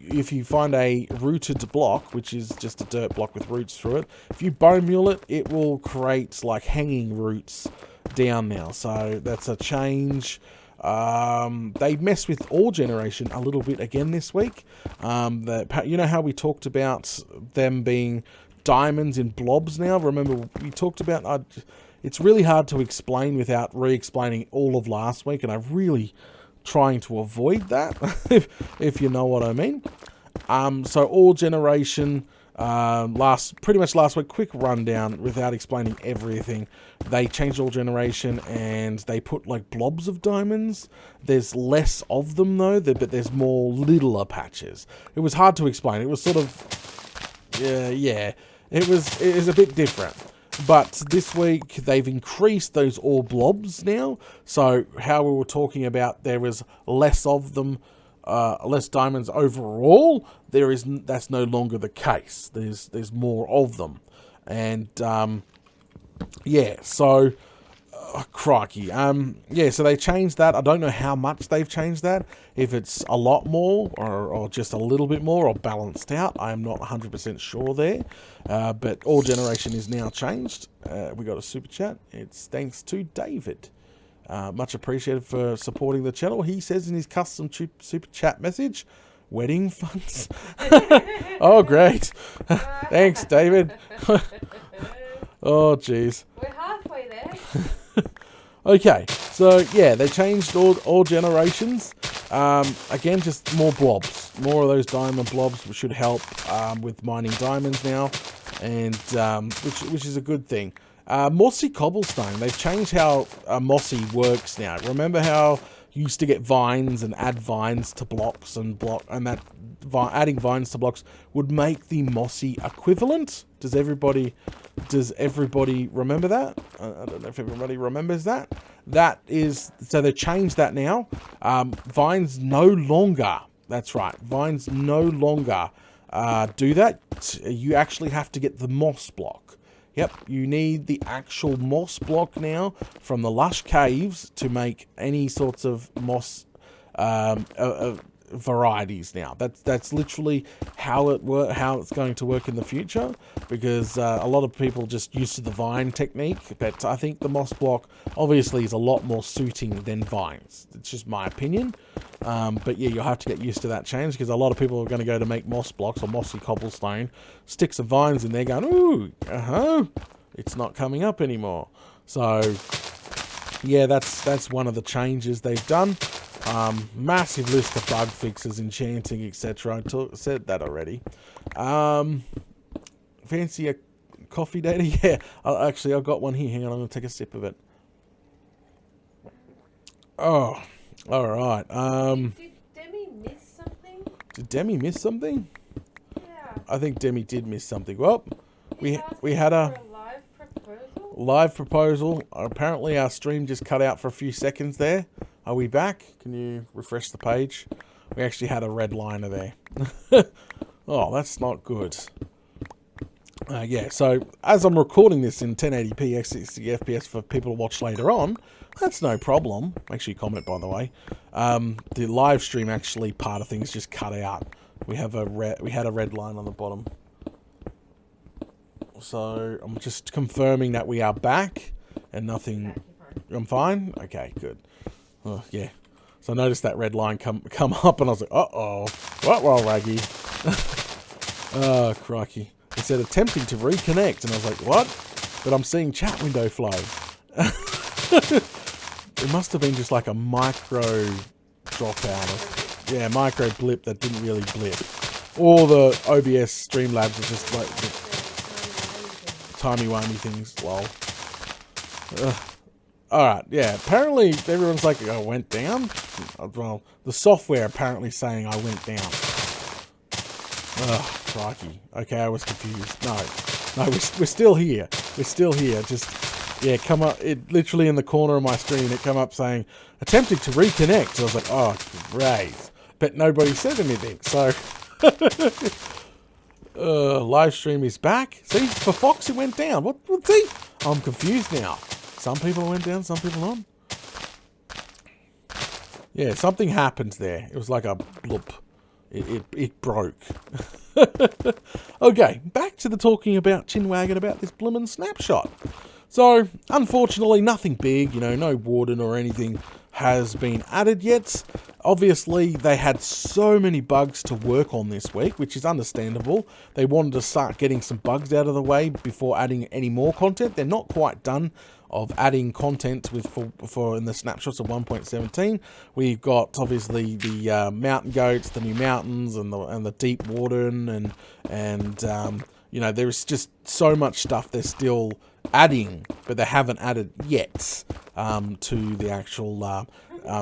find a rooted block, which is just a dirt block with roots through it, if you bone meal it, it will create like hanging roots down now. So that's a change. They messed with ore generation a little bit again this week. You know how we talked about them being diamonds in blobs now? Remember, we talked about... it's really hard to explain without re-explaining all of last week, and I'm really trying to avoid that, if you know what I mean. So ore generation... pretty much last week, quick rundown without explaining everything. They changed all generation and they put like blobs of diamonds. There's less of them though, but there's more littler patches. It was hard to explain. It was sort of, it was a bit different. But this week they've increased those ore blobs now. So how we were talking about, there was less of them. Less diamonds overall, that's no longer the case. There's more of them, and so crikey, so they changed that. I don't know how much they've changed that, if it's a lot more or just a little bit more or balanced out. I am not 100% sure there, but all generation is now changed. We got a super chat. It's thanks to David. Much appreciated for supporting the channel. He says in his custom super chat message, wedding funds. Oh, great. Thanks, David. Oh, jeez. We're halfway there. Okay, so yeah, they changed all generations. Again, just more blobs, more of those diamond blobs, which should help with mining diamonds now, and which is a good thing. Mossy cobblestone. They've changed how mossy works now. Remember how you used to get vines and add vines to blocks and that adding vines to blocks would make the mossy equivalent? Does everybody remember that? I don't know if everybody remembers that. So they changed that now. Vines no longer. That's right. Vines no longer do that. You actually have to get the moss block. Yep, you need the actual moss block now from the lush caves to make any sorts of moss varieties now. That's literally how it's going to work in the future, because a lot of people just used to the vine technique, but I think the moss block obviously is a lot more suiting than vines. It's just my opinion. But yeah, you'll have to get used to that change, because a lot of people are going to go to make moss blocks or mossy cobblestone, stick some vines in there going, ooh, it's not coming up anymore. So yeah, that's one of the changes they've done. Massive list of bug fixes, enchanting, etc. I said that already. Fancy a coffee, Daddy? Yeah, actually, I've got one here. Hang on, I'm going to take a sip of it. Oh, all right. Did Demi miss something? Did Demi miss something? Yeah. I think Demi did miss something. Well, we had a live proposal. Live proposal. Apparently, our stream just cut out for a few seconds there. Are we back? Can you refresh the page? We actually had a red liner there. Oh, that's not good. Yeah, so as I'm recording this in 1080p 60 FPS for people to watch later on, that's no problem. Make sure you comment, by the way. The live stream actually part of things just cut out. We had a red line on the bottom. So I'm just confirming that we are back and nothing. I'm fine. Okay, good. Oh, yeah. So I noticed that red line come up, and I was like, uh-oh. What, Raggy? Oh, crikey. It said attempting to reconnect, and I was like, what? But I'm seeing chat window flow. It must have been just like a micro dropout. Yeah, micro blip that didn't really blip. All the OBS Streamlabs are just like timey-wimey things, lol. Alright, yeah, apparently everyone's like, I went down? Well, the software apparently saying I went down. Ugh, crikey. Okay, I was confused. No, we're still here. We're still here. Just, yeah, come up, it literally in the corner of my screen, it come up saying, attempting to reconnect. So I was like, oh, great. But nobody said anything, so... live stream is back. See, for Fox it went down. What? See? I'm confused now. Some people went down, some people not. Yeah, something happened there. It was like a bloop. It broke. Okay, back to the talking about Chinwagon about this bloomin' snapshot. So, unfortunately, nothing big, no warden or anything has been added yet. Obviously, they had so many bugs to work on this week, which is understandable. They wanted to start getting some bugs out of the way before adding any more content. They're not quite done of adding content for in the snapshots of 1.17. We've got obviously the mountain goats, the new mountains, and the deep warden, and there's just so much stuff they're still adding, but they haven't added yet to the actual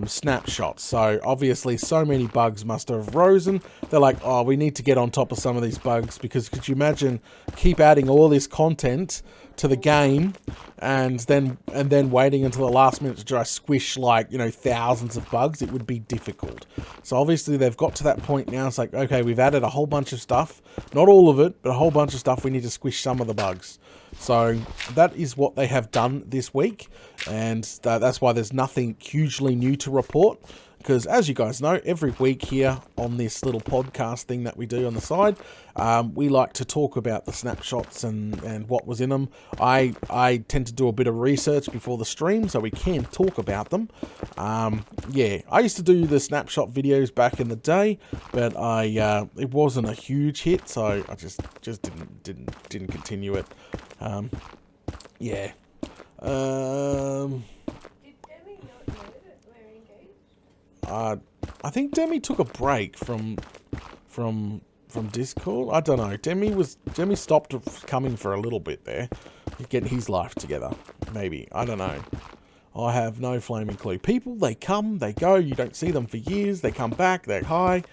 snapshot. So obviously so many bugs must have risen. They're like, oh, we need to get on top of some of these bugs, because could you imagine keep adding all this content to the game and then waiting until the last minute to try squish thousands of bugs? It would be difficult. So obviously they've got to that point now. It's like, okay, we've added a whole bunch of stuff, not all of it, but a whole bunch of stuff. We need to squish some of the bugs. So that is what they have done this week, and that's why there's nothing hugely new to report. because as you guys know, every week here on this little podcast thing that we do on the side, we like to talk about the snapshots and what was in them. I tend to do a bit of research before the stream so we can talk about them. Yeah, I used to do the snapshot videos back in the day, but it wasn't a huge hit, so I just didn't continue it. Yeah. Did Demi not know that we're engaged? I think Demi took a break from Discord. I don't know. Demi stopped coming for a little bit there, getting his life together. Maybe, I don't know. I have no flaming clue. People, they come, they go. You don't see them for years. They come back. They're high.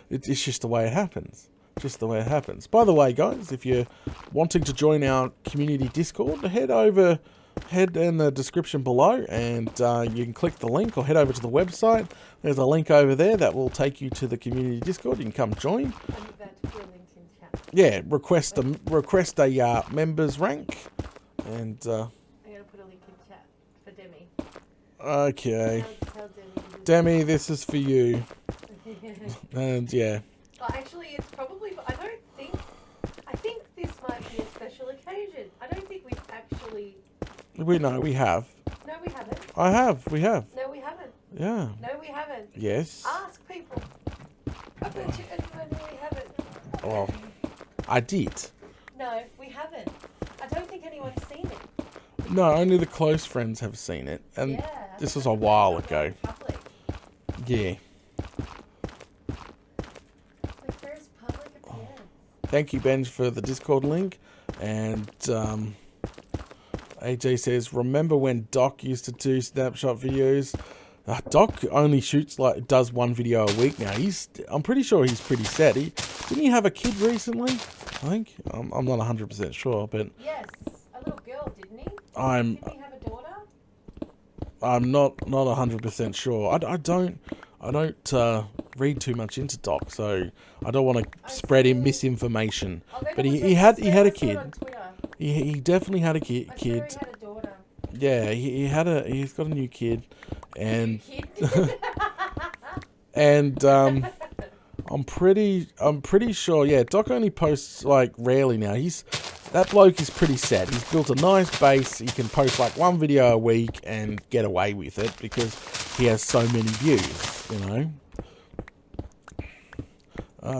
It's just the way it happens. Just the way it happens. By the way, guys, if you're wanting to join our community Discord, head in the description below and you can click the link or head over to the website. There's a link over there that will take you to the community Discord. You can come join. I'm about to put a link in chat. Yeah, request a members rank, and I'm going to put a link in chat for Demi. okay, Tell Demi, this is for you. And yeah. Well, actually, it's probably. I think this might be a special occasion. I don't think we've actually. We have. No, we haven't. We have. No, we haven't. Yeah. No, we haven't. Yes. Ask people. I bet you anyone knew we haven't. Well, I did. No, we haven't. I don't think anyone's seen it. No, only the close friends have seen it, and Yeah. this was a while Not ago. Public. Yeah. The first public appearance. Thank you, Benj, for the Discord link. And AJ says, remember when Doc used to do snapshot videos? Doc only does one video a week now. I'm pretty sure he's pretty set. Didn't he have a kid recently? I think. I'm not 100% sure, but Yes, a little girl, didn't he? I'm Didn't he have a daughter? not 100% sure. I don't read too much into Doc, so I don't want to spread him misinformation. But he had a kid. He definitely had a kid. I'm sure he had a daughter. Yeah, he's got a new kid, and New kid? and I'm pretty sure. Yeah, Doc only posts like rarely now. That bloke is pretty set. He's built a nice base. He can post like one video a week and get away with it because he has so many views. You know.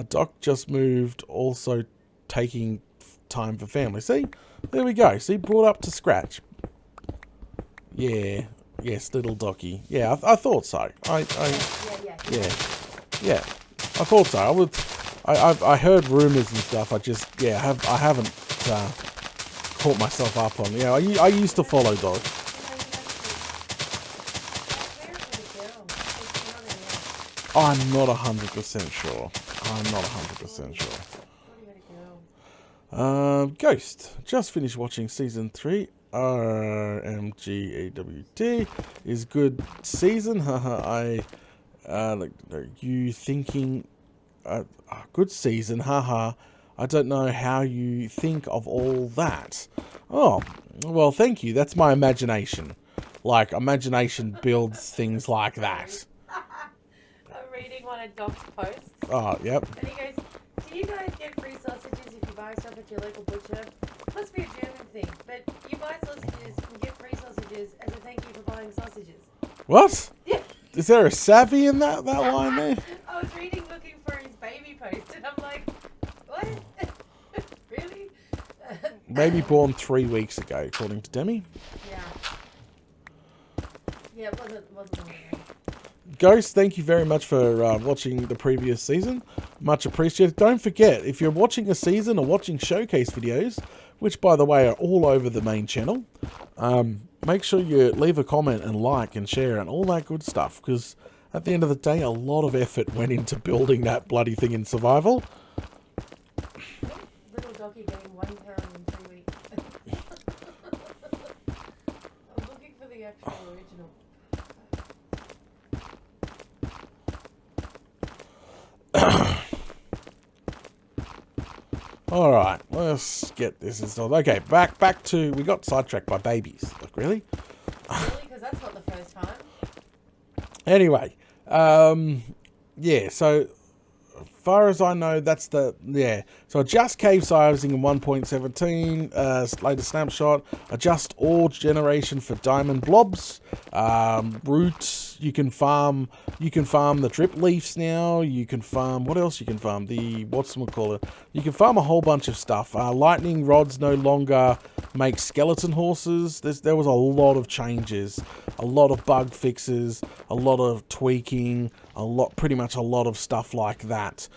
Doc just moved, also taking time for family. See, there we go. See, brought up to scratch. Yeah. Yes, little Docky. Yeah, I thought so. Yeah. I thought so. I heard rumors and stuff. I haven't caught myself up on. Yeah, I used to follow Doc. I'm not 100% sure. Ghost. Just finished watching season 3. RMGAWT is good season. Haha. You thinking good season. Haha. I don't know how you think of all that. Oh, well, thank you. That's my imagination. Like, imagination builds things like that. I'm reading one of Doc's posts. Oh, yep. And he goes, do you guys get free sausages if you buy stuff at your local butcher? Must be a German thing, but you buy sausages and get free sausages as a thank you for buying sausages. What? Yeah. Is there a savvy in that line there? I was reading looking for his baby post and I'm like, what? Really? Baby born 3 weeks ago, according to Demi. Yeah. Yeah, it wasn't long ago. Ghost, thank you very much for watching the previous season. Much appreciated. Don't forget, if you're watching a season or watching showcase videos, which, by the way, are all over the main channel, make sure you leave a comment and like and share and all that good stuff, because at the end of the day, a lot of effort went into building that bloody thing in survival. Little doggy getting 1 pound in 3 weeks. I'm looking for the actual original. All right, let's get this installed. Okay, back to, we got sidetracked by babies. Like, really? Really? Because that's not the first time. Anyway, yeah, so far as I know, that's the, yeah. So adjust cave sizing in 1.17, latest snapshot. Adjust ore generation for diamond blobs. Roots, you can farm the drip leaves now. You can farm, what else you can farm? The, whatchamacallit? You can farm a whole bunch of stuff. Lightning rods no longer make skeleton horses. There was a lot of changes, a lot of bug fixes, a lot of tweaking, pretty much a lot of stuff like that.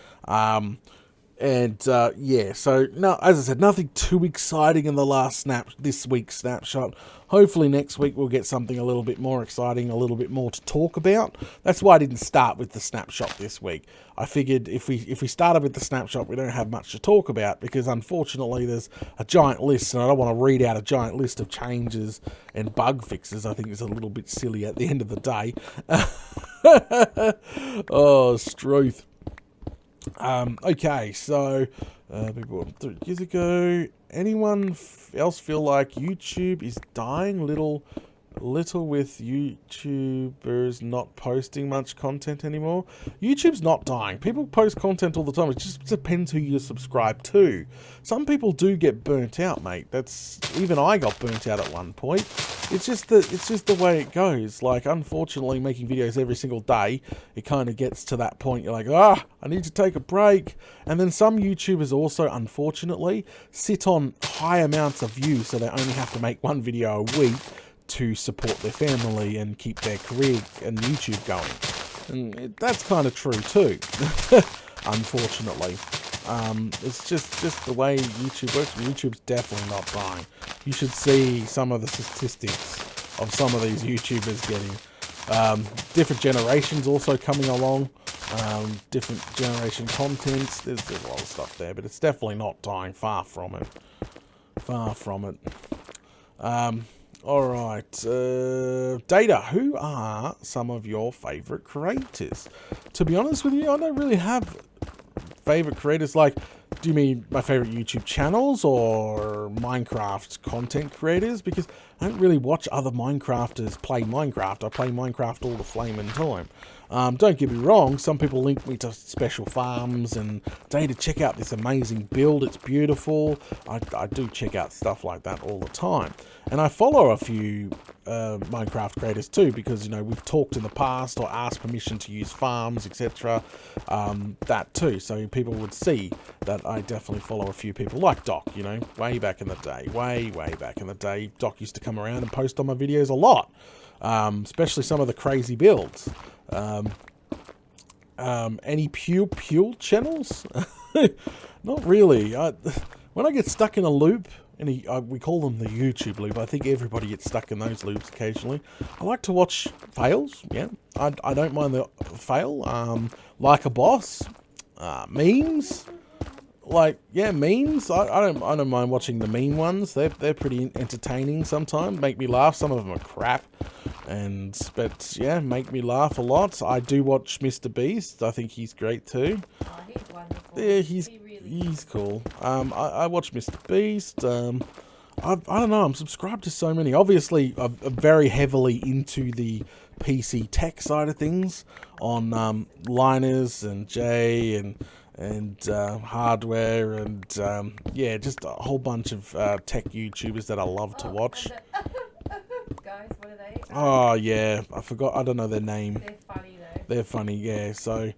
Yeah, so no, as I said, nothing too exciting in this week's snapshot. Hopefully next week we'll get something a little bit more exciting, a little bit more to talk about. That's why I didn't start with the snapshot this week. I figured if we started with the snapshot, we don't have much to talk about, because unfortunately there's a giant list, and I don't want to read out a giant list of changes and bug fixes. I think it's a little bit silly at the end of the day. Oh, Struth. Okay, so people 3 years ago. Anyone else feel like YouTube is dying little with YouTubers not posting much content anymore? YouTube's not dying. People post content all the time. It just depends who you subscribe to. Some people do get burnt out, mate. Even I got burnt out at one point. It's just the way it goes. Like, unfortunately, making videos every single day, it kind of gets to that point. You're like, I need to take a break. And then some YouTubers also, unfortunately, sit on high amounts of views, so they only have to make one video a week to support their family and keep their career and YouTube going. And that's kind of true too, unfortunately. It's just the way YouTube works. YouTube's definitely not dying. You should see some of the statistics of some of these YouTubers getting different generations also coming along, different generation contents. There's a lot of stuff there, but it's definitely not dying. Far from it. Far from it. Alright, Data, who are some of your favourite creators? To be honest with you, I don't really have favourite creators. Like, do you mean my favourite YouTube channels or Minecraft content creators? Because I don't really watch other Minecrafters play Minecraft. I play Minecraft all the flaming time. Don't get me wrong, some people link me to special farms and, Data, check out this amazing build, it's beautiful. I do check out stuff like that all the time. And I follow a few Minecraft creators too, because, you know, we've talked in the past or asked permission to use farms, etc. That too, so people would see that I definitely follow a few people like Doc, you know, way back in the day, way back in the day. Doc used to come around and post on my videos a lot, especially some of the crazy builds. Any Pule channels? Not really. When I get stuck in a loop, and we call them the YouTube loop, I think everybody gets stuck in those loops occasionally. I like to watch fails, yeah. I don't mind the fail. Like a boss, memes. Like, yeah, memes. I don't mind watching the meme ones. They're pretty entertaining sometimes. Make me laugh. Some of them are crap. But yeah, make me laugh a lot. I do watch Mr. Beast. I think he's great too. Oh, he's wonderful. Yeah, He he's cool. I watch Mr. Beast. I don't know. I'm subscribed to so many. Obviously, I'm very heavily into the PC tech side of things on Linus and Jay and hardware and yeah, just a whole bunch of tech YouTubers that I love to watch. Guys, what are they? Oh yeah, I forgot. I don't know their name. They're funny though. They're funny, yeah. So,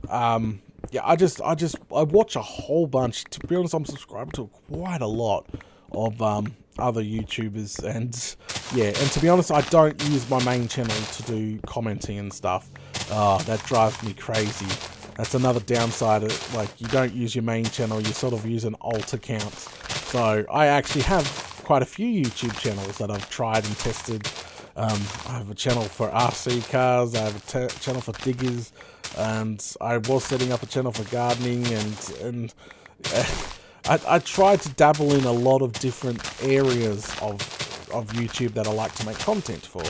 yeah, I watch a whole bunch. To be honest, I'm subscribed to quite a lot of other YouTubers, and yeah, and to be honest, I don't use my main channel to do commenting and stuff. That drives me crazy. That's another downside. Like, you don't use your main channel, you sort of use an alt account. So I actually have quite a few YouTube channels that I've tried and tested. I have a channel for RC cars, I have a channel for diggers, and I was setting up a channel for gardening, and I tried to dabble in a lot of different areas of YouTube that I like to make content for.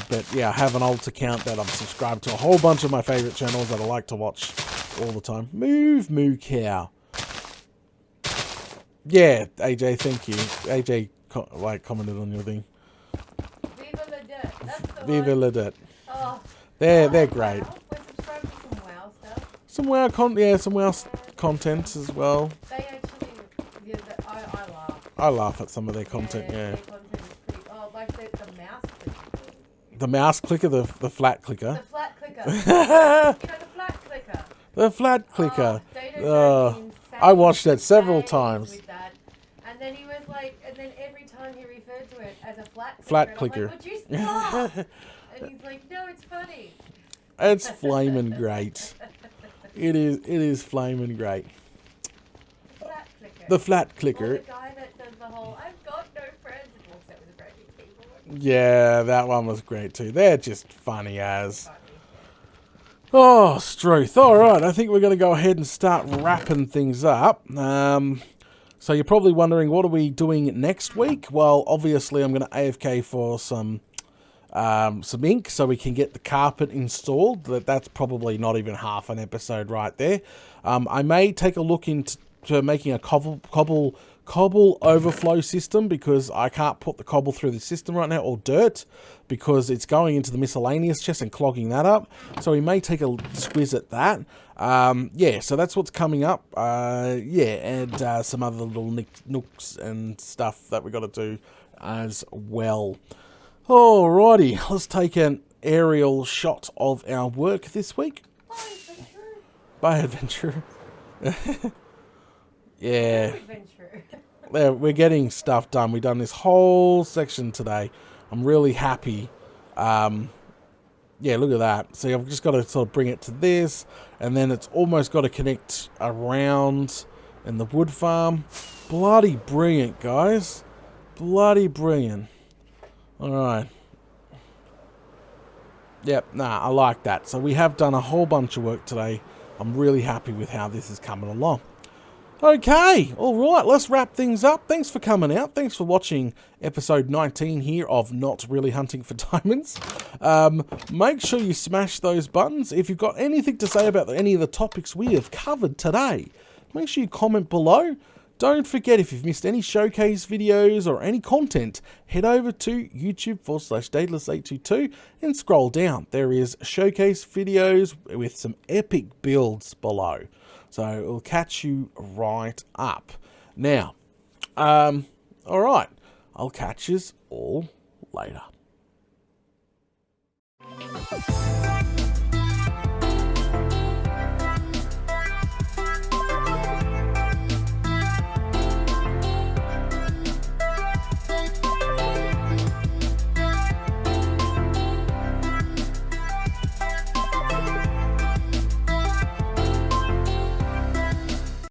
But yeah, I have an alt account that I'm subscribed to a whole bunch of my favourite channels that I like to watch all the time. Moo cow. Yeah, AJ, thank you. AJ commented on your thing. Viva la dirt. That's the Viva one. la dirt. Oh, They're great. Wow. We're subscribed to some wow stuff. Some wow content as well. They actually, I laugh. I laugh at some of their content, yeah. Their content is pretty, like the mouse clicker. The mouse clicker, the flat clicker. The flat clicker. The flat clicker. The flat clicker. Data I watched that several times. With that. And then he was like, and then every time he referred to it as a flat clicker. I'm like, would you stop? And he's like, no, it's funny. It's flaming great. It is flaming great. The flat clicker. The flat Or clicker. the guy that does the whole, I've got no friends, and walks out with a brand new keyboard. Yeah, that one was great too. They're just funny as. Funny. Oh, Struth. All right, I think we're going to go ahead and start wrapping things up. So you're probably wondering, what are we doing next week? Well, obviously, I'm going to AFK for some ink so we can get the carpet installed. That's probably not even half an episode right there. I may take a look into making a cobble overflow system, because I can't put the cobble through the system right now, or dirt, because it's going into the miscellaneous chest and clogging that up. So we may take a squiz at that. Yeah, so that's what's coming up. And some other little nooks and stuff that we got to do as well. Alrighty, let's take an aerial shot of our work this week. By adventure. Yeah. We're getting stuff done. We've done this whole section today. I'm really happy. Yeah, look at that. See, I've just got to sort of bring it to this, and then it's almost got to connect around in the wood farm. Bloody brilliant, guys. Bloody brilliant. Alright. Yep, I like that. So we have done a whole bunch of work today. I'm really happy with how this is coming along. Okay, alright, let's wrap things up. Thanks for coming out. Thanks for watching episode 19 here of Not Really Hunting for Diamonds. Make sure you smash those buttons. If you've got anything to say about any of the topics we have covered today, make sure you comment below. Don't forget, if you've missed any showcase videos or any content, head over to YouTube/Daedalus822 and scroll down. There is showcase videos with some epic builds below. So it'll catch you right up. Now, alright, I'll catch yous all later.